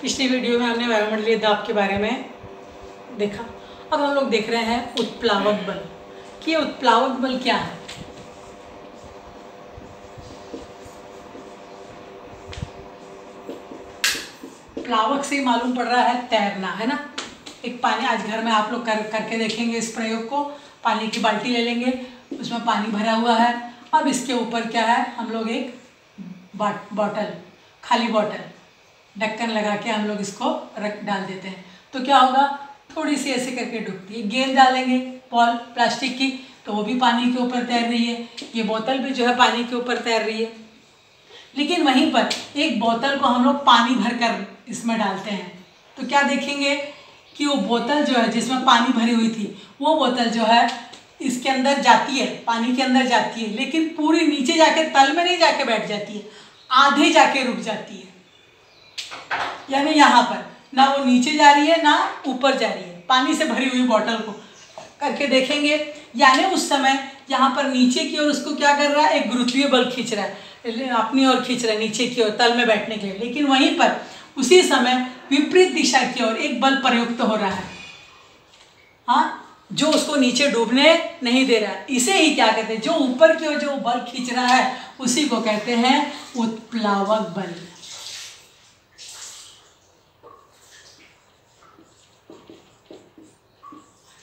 पिछली वीडियो में हमने वायुमंडलीय दाब के बारे में देखा। अब हम लोग देख रहे हैं उत्प्लावक बल कि उत्प्लावक बल क्या है। प्लावक से ही मालूम पड़ रहा है तैरना, है ना। एक पानी आज घर में आप लोग करके देखेंगे इस प्रयोग को। पानी की बाल्टी ले लेंगे, उसमें पानी भरा हुआ है। अब इसके ऊपर क्या है, हम लोग एक बॉटल, खाली बॉटल, ढक्कन लगा के हम लोग इसको डाल देते हैं। तो क्या होगा, थोड़ी सी ऐसे करके डूबती है। गेंद डालेंगे प्लास्टिक की, तो वो भी पानी के ऊपर तैर रही है। ये बोतल भी जो है पानी के ऊपर तैर रही है। लेकिन वहीं पर एक बोतल को हम लोग पानी भरकर इसमें डालते हैं, तो क्या देखेंगे कि वो बोतल जो है जिसमें पानी भरी हुई थी, वो बोतल जो है इसके अंदर जाती है, पानी के अंदर जाती है, लेकिन पूरी नीचे जाके तल में नहीं जाके बैठ जाती है, आधे जाके रुक जाती है। यानी यहाँ पर ना वो नीचे जा रही है ना ऊपर जा रही है। पानी से भरी हुई बोतल को करके देखेंगे, यानी उस समय यहाँ पर नीचे की ओर उसको क्या कर रहा है, एक गुरुत्वीय बल खींच रहा है, अपनी ओर खींच रहा है नीचे की ओर तल में बैठने के लिए। लेकिन वहीं पर उसी समय विपरीत दिशा की ओर एक बल प्रयुक्त हो रहा है, हाँ, जो उसको नीचे डूबने नहीं दे रहा है। इसे ही क्या कहते हैं, जो ऊपर की ओर जो बल खींच रहा है उसी को कहते हैं उत्प्लावक बल।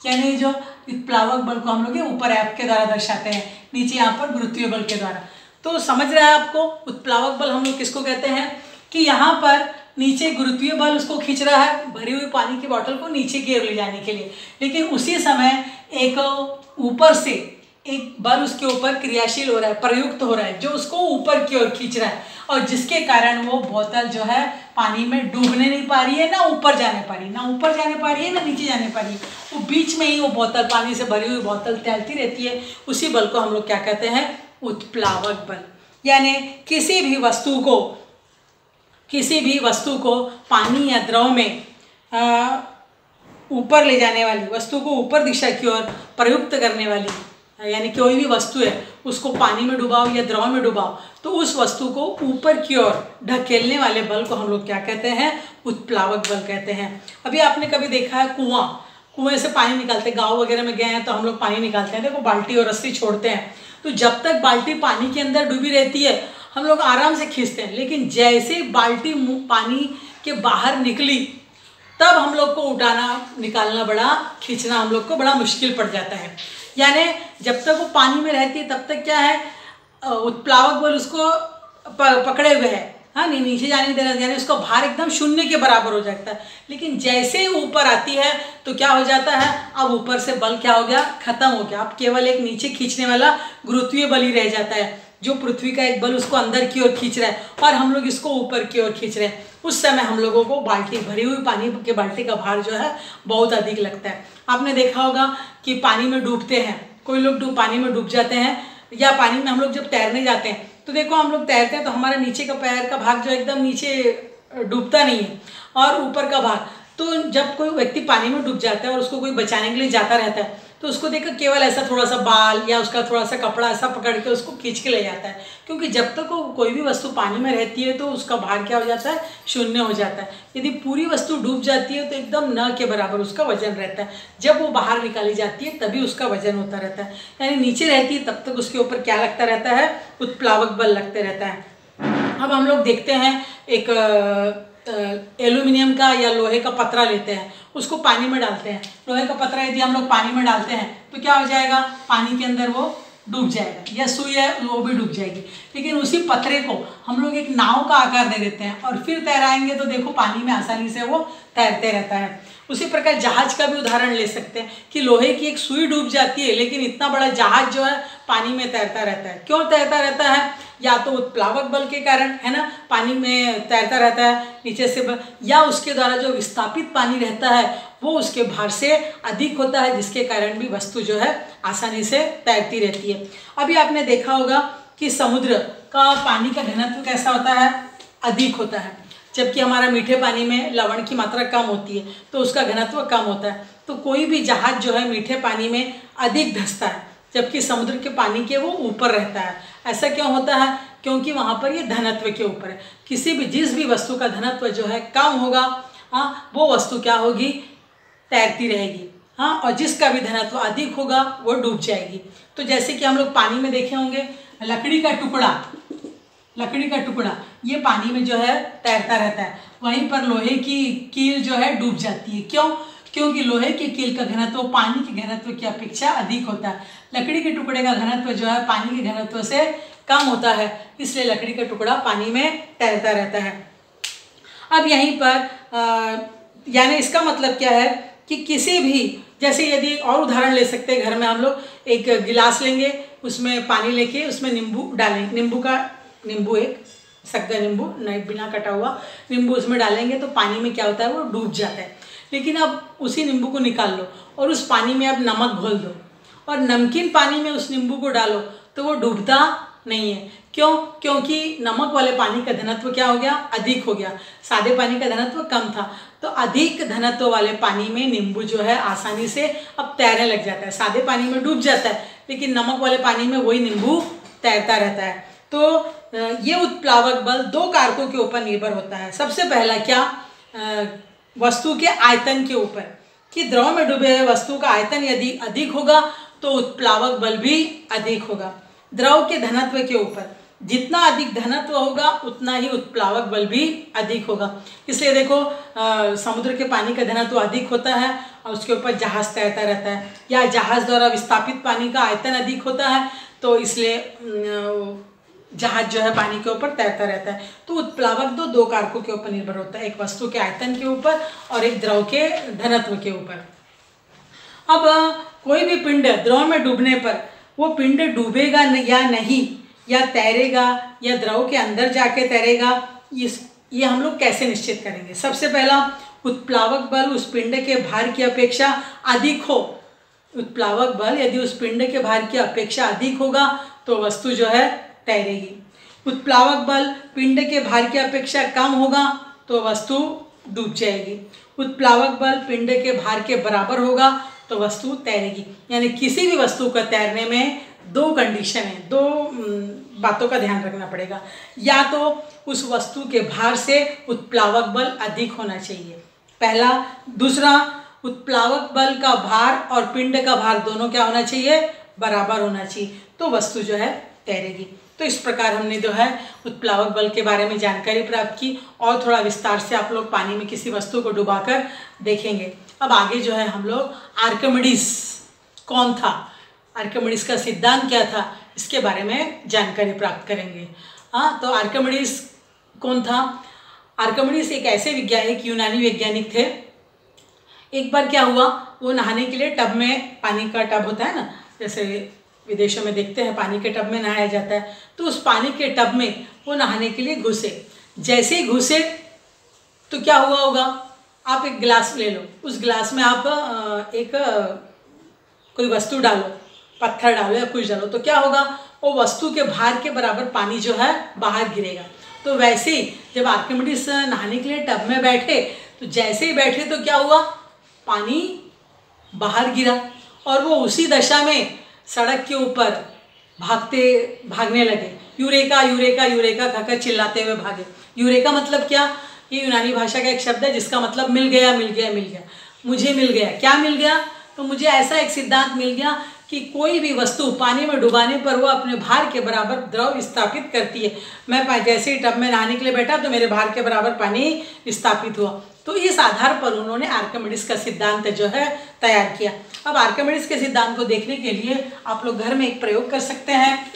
यानी जो उत्प्लावक बल को हम लोग ऊपर ऐप के द्वारा दर्शाते हैं, नीचे यहाँ पर गुरुत्वीय बल के द्वारा। तो समझ रहा है आपको उत्प्लावक बल हम लोग किसको कहते हैं, कि यहाँ पर नीचे गुरुत्वीय बल उसको खींच रहा है भरी हुई पानी की बोतल को नीचे की ओर ले जाने के लिए। लेकिन उसी समय एक ऊपर से एक बल उसके ऊपर क्रियाशील हो रहा है, प्रयुक्त हो रहा है, जो उसको ऊपर की ओर खींच रहा है, और जिसके कारण वो बोतल जो है पानी में डूबने नहीं पा रही है, ना ऊपर जाने पा रही है, ना ऊपर जाने पा रही है, ना नीचे जाने पा रही है। वो बीच में ही वो बोतल, पानी से भरी हुई बोतल तैरती रहती है। उसी बल को हम लोग क्या कहते हैं, उत्प्लावक बल। यानी किसी भी वस्तु को पानी या द्रव में ऊपर ले जाने वाली, वस्तु को ऊपर दिशा की ओर प्रयुक्त करने वाली, यानी कोई भी वस्तु है उसको पानी में डुबाओ या द्रव में डुबाओ, तो उस वस्तु को ऊपर की ओर ढकेलने वाले बल को हम लोग क्या कहते हैं, उत्प्लावक बल कहते हैं। अभी आपने कभी देखा है कुएं से पानी निकालते, गाँव वगैरह में गए हैं तो हम लोग पानी निकालते हैं, देखो बाल्टी और रस्सी छोड़ते हैं, तो जब तक बाल्टी पानी के अंदर डूबी रहती है हम लोग आराम से खींचते हैं। लेकिन जैसे बाल्टी पानी के बाहर निकली तब हम लोग को उठाना, निकालना, खींचना हम लोग को बड़ा मुश्किल पड़ जाता है। यानी जब तक वो पानी में रहती है तब तक क्या है, उत्प्लावक बल उसको पकड़े हुए है, हाँ, नहीं नीचे जाने देना, यानी उसका भार एकदम शून्य के बराबर हो जाता है। लेकिन जैसे ही ऊपर आती है तो क्या हो जाता है, अब ऊपर से बल क्या हो गया, खत्म हो गया। अब केवल एक नीचे खींचने वाला गुरुत्वीय बल ही रह जाता है, जो पृथ्वी का एक बल उसको अंदर की ओर खींच रहा है और हम लोग इसको ऊपर की ओर खींच रहे हैं। उस समय हम लोगों को बाल्टी, भरी हुई पानी के बाल्टी का भार जो है बहुत अधिक लगता है। आपने देखा होगा कि पानी में डूबते हैं, कोई लोग पानी में डूब जाते हैं, या पानी में हम लोग जब तैरने जाते हैं तो देखो हम लोग तैरते हैं तो हमारा नीचे का पैर का भाग जो एकदम नीचे डूबता नहीं है, और ऊपर का भाग, तो जब कोई व्यक्ति पानी में डूब जाता है और उसको कोई बचाने के लिए जाता रहता है तो उसको देखकर केवल ऐसा थोड़ा सा बाल या उसका थोड़ा सा कपड़ा ऐसा पकड़ के उसको खींच के ले जाता है, क्योंकि जब तक वो कोई भी वस्तु पानी में रहती है तो उसका भार क्या हो जाता है, शून्य हो जाता है। यदि पूरी वस्तु डूब जाती है तो एकदम न के बराबर उसका वजन रहता है। जब वो बाहर निकाली जाती है तभी उसका वजन होता रहता है। यानी नीचे रहती है तब तक उसके ऊपर क्या लगता रहता है, उत्प्लावक बल लगते रहता है। अब हम लोग देखते हैं, एक एल्यूमिनियम का या लोहे का पतरा लेते हैं, उसको पानी में डालते हैं। लोहे का पतरा यदि हम लोग पानी में डालते हैं तो क्या हो जाएगा, पानी के अंदर वो डूब जाएगा, या सुई है वो भी डूब जाएगी। लेकिन उसी पतरे को हम लोग एक नाव का आकार दे देते हैं और फिर तैराएंगे तो देखो पानी में आसानी से वो तैरते रहता है। उसी प्रकार जहाज का भी उदाहरण ले सकते हैं कि लोहे की एक सुई डूब जाती है लेकिन इतना बड़ा जहाज जो है पानी में तैरता रहता है। क्यों तैरता रहता है, या तो उत्प्लावक बल के कारण, है ना, पानी में तैरता रहता है नीचे से, या उसके द्वारा जो विस्थापित पानी रहता है वो उसके भार से अधिक होता है, जिसके कारण भी वस्तु जो है आसानी से तैरती रहती है। अभी आपने देखा होगा कि समुद्र का पानी का घनत्व कैसा होता है, अधिक होता है, जबकि हमारा मीठे पानी में लवण की मात्रा कम होती है तो उसका घनत्व कम होता है। तो कोई भी जहाज जो है मीठे पानी में अधिक धंसता है, जबकि समुद्र के पानी के वो ऊपर रहता है। ऐसा क्यों होता है, क्योंकि वहाँ पर ये धनत्व के ऊपर है। जिस भी वस्तु का धनत्व जो है कम होगा, हाँ, वो वस्तु क्या होगी, तैरती रहेगी, हाँ, और जिसका भी धनत्व अधिक होगा वो डूब जाएगी। तो जैसे कि हम लोग पानी में देखे होंगे, लकड़ी का टुकड़ा ये पानी में जो है तैरता रहता है, वहीं पर लोहे की कील जो है डूब जाती है। क्यों? क्योंकि लोहे की कील का घनत्व पानी के घनत्व की अपेक्षा अधिक होता है। लकड़ी के टुकड़े का घनत्व जो है पानी के घनत्व से कम होता है, इसलिए लकड़ी का टुकड़ा पानी में तैरता रहता है। अब यहीं पर यानी इसका मतलब क्या है कि किसी भी, जैसे यदि एक और उदाहरण ले सकते हैं, घर में हम लोग एक गिलास लेंगे, उसमें पानी लेके उसमें नींबू डालेंगे, एक सग्गा नींबू, नहीं बिना कटा हुआ नींबू उसमें डालेंगे तो पानी में क्या होता है, वो डूब जाता है। लेकिन अब उसी नींबू को निकाल लो और उस पानी में अब नमक घोल दो और नमकीन पानी में उस नींबू को डालो तो वो डूबता नहीं है। क्यों? क्योंकि नमक वाले पानी का घनत्व क्या हो गया, अधिक हो गया। सादे पानी का घनत्व कम था, तो अधिक घनत्व वाले पानी में नींबू जो है आसानी से अब तैरने लग जाता है। सादे पानी में डूब जाता है, लेकिन नमक वाले पानी में वही नींबू तैरता रहता है। तो ये उत्प्लावक बल दो कारकों के ऊपर निर्भर होता है। सबसे पहला क्या, वस्तु के आयतन के ऊपर, कि द्रव में डूबे हुए वस्तु का आयतन यदि अधिक होगा तो उत्प्लावक बल भी अधिक होगा। द्रव के धनत्व के ऊपर, जितना अधिक धनत्व होगा उतना ही उत्प्लावक बल भी अधिक होगा। इसलिए देखो समुद्र के पानी का धनत्व अधिक होता है और उसके ऊपर जहाज तैरता रहता है, या जहाज द्वारा विस्थापित पानी का आयतन अधिक होता है तो इसलिए जहाज जो है पानी के ऊपर तैरता रहता है। तो उत्प्लावक दो कारकों के ऊपर निर्भर होता है, एक वस्तु के आयतन के ऊपर और एक द्रव के धनत्व के ऊपर। अब कोई भी पिंड द्रव में डूबने पर वो पिंड डूबेगा या नहीं, या तैरेगा या द्रव के अंदर जाके तैरेगा, ये हम लोग कैसे निश्चित करेंगे। सबसे पहला, उत्प्लावक बल उस पिंड के भार की अपेक्षा अधिक हो। उत्प्लावक बल यदि उस पिंड के भार की अपेक्षा अधिक होगा तो वस्तु जो है तैरेगी। उत्प्लावक बल पिंड के भार की अपेक्षा कम होगा तो वस्तु डूब जाएगी। उत्प्लावक बल पिंड के भार के बराबर होगा तो वस्तु तैरेगी। यानी किसी भी वस्तु का तैरने में दो कंडीशन है, दो बातों का ध्यान रखना पड़ेगा। या तो उस वस्तु के भार से उत्प्लावक बल अधिक होना चाहिए, पहला। दूसरा, उत्प्लावक बल का भार और पिंड का भार दोनों क्या होना चाहिए, बराबर होना चाहिए, तो वस्तु जो है तैरेगी। तो इस प्रकार हमने जो है उत्प्लावक बल के बारे में जानकारी प्राप्त की, और थोड़ा विस्तार से आप लोग पानी में किसी वस्तु को डुबाकर देखेंगे। अब आगे जो है हम लोग आर्किमिडीज कौन था, आर्किमिडीज का सिद्धांत क्या था, इसके बारे में जानकारी प्राप्त करेंगे। हाँ, तो आर्किमिडीज कौन था। आर्किमिडीज एक ऐसे वैज्ञानिक, यूनानी वैज्ञानिक थे। एक बार क्या हुआ, वो नहाने के लिए टब में, पानी का टब होता है ना, जैसे विदेशों में देखते हैं पानी के टब में नहाया जाता है, तो उस पानी के टब में वो नहाने के लिए घुसे। जैसे ही घुसे तो क्या हुआ होगा, आप एक गिलास ले लो, उस गिलास में आप कोई वस्तु डालो, पत्थर डालो या कुछ डालो, तो क्या होगा, वो वस्तु के भार के बराबर पानी जो है बाहर गिरेगा। तो वैसे ही जब आर्किमिडीज नहाने के लिए टब में बैठे, तो जैसे ही बैठे तो क्या हुआ, पानी बाहर गिरा और वो उसी दशा में सड़क के ऊपर भागने लगे। यूरेका यूरेका यूरेका कहकर चिल्लाते हुए भागे। यूरेका मतलब क्या, ये यूनानी भाषा का एक शब्द है जिसका मतलब मिल गया, मिल गया, मिल गया, मुझे मिल गया। क्या मिल गया, तो मुझे ऐसा एक सिद्धांत मिल गया कि कोई भी वस्तु पानी में डुबाने पर वो अपने भार के बराबर द्रव विस्थापित करती है। मैं जैसे ही टब में नहाने के लिए बैठा तो मेरे भार के बराबर पानी विस्थापित हुआ। तो इस आधार पर उन्होंने आर्किमिडीज का सिद्धांत जो है तैयार किया। अब आर्किमिडीज के सिद्धांत को देखने के लिए आप लोग घर में एक प्रयोग कर सकते हैं।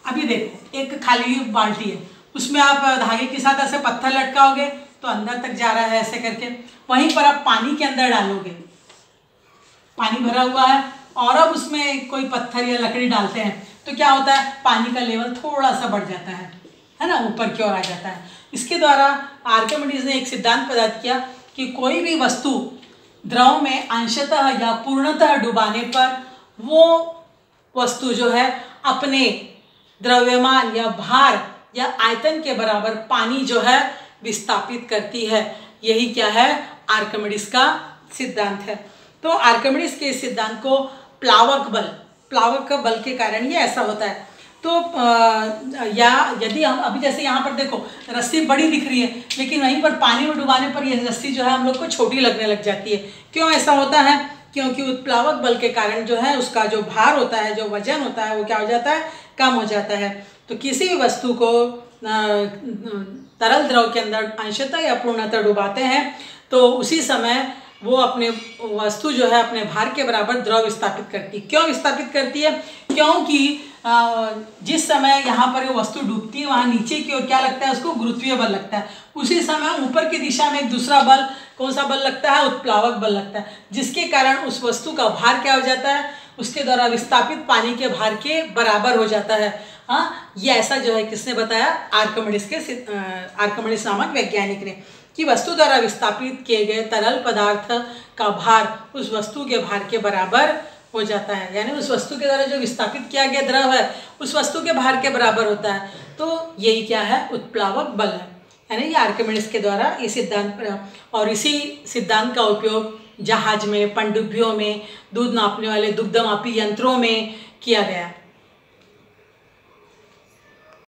अभी देखो, एक खाली बाल्टी है, उसमें आप धागे के साथ ऐसे पत्थर लटकाओगे तो अंदर तक जा रहा है ऐसे करके। वहीं पर आप पानी के अंदर डालोगे, पानी भरा हुआ है, और अब उसमें कोई पत्थर या लकड़ी डालते हैं तो क्या होता है, पानी का लेवल थोड़ा सा बढ़ जाता है ना, ऊपर की ओर आ जाता है। इसके द्वारा आर्किमिडीज ने एक सिद्धांत प्रदान किया कि कोई भी वस्तु द्रव में अंशतः या पूर्णतः डुबाने पर वो वस्तु जो है अपने द्रव्यमान या भार या आयतन के बराबर पानी जो है विस्थापित करती है। यही क्या है, आर्किमिडीज का सिद्धांत है। तो आर्किमिडीज के सिद्धांत को प्लावक बल के कारण ये ऐसा होता है। तो या यदि हम अभी जैसे यहाँ पर देखो रस्सी बड़ी दिख रही है, लेकिन वहीं पर पानी में डुबाने पर यह रस्सी जो है हम लोग को छोटी लगने लग जाती है। क्यों ऐसा होता है? क्योंकि उत्प्लावक बल के कारण जो है उसका जो भार होता है, जो वजन होता है, वो क्या हो जाता है? कम हो जाता है। तो किसी भी वस्तु को तरल द्रव के अंदर अंशतः या पूर्णतः डुबाते हैं तो उसी समय वो अपने वस्तु जो है अपने भार के बराबर द्रव विस्थापित करती है। क्यों विस्थापित करती है? क्योंकि जिस समय यहाँ पर वो वस्तु डूबती है वहाँ नीचे की ओर क्या लगता है? उसको गुरुत्वीय बल लगता है। उसी समय ऊपर की दिशा में एक दूसरा बल, कौन सा बल लगता है? उत्प्लावक बल लगता है, जिसके कारण उस वस्तु का भार क्या हो जाता है? उसके द्वारा विस्थापित पानी के भार के बराबर हो जाता है। हाँ, ये ऐसा जो है किसने बताया? आर्किमिडीज नामक वैज्ञानिक ने, कि वस्तु द्वारा विस्थापित किए गए तरल पदार्थ का भार उस वस्तु के भार के बराबर हो जाता है। यानी उस वस्तु के द्वारा जो विस्थापित किया गया द्रव है उस वस्तु के भार के बराबर होता है। तो यही क्या है? उत्प्लावक बल है। यानी ये आर्किमिडीज के द्वारा ये सिद्धांत, और इसी सिद्धांत का उपयोग जहाज में, पनडुब्बियों में, दूध नापने वाले दुग्धमापी यंत्रों में किया गया।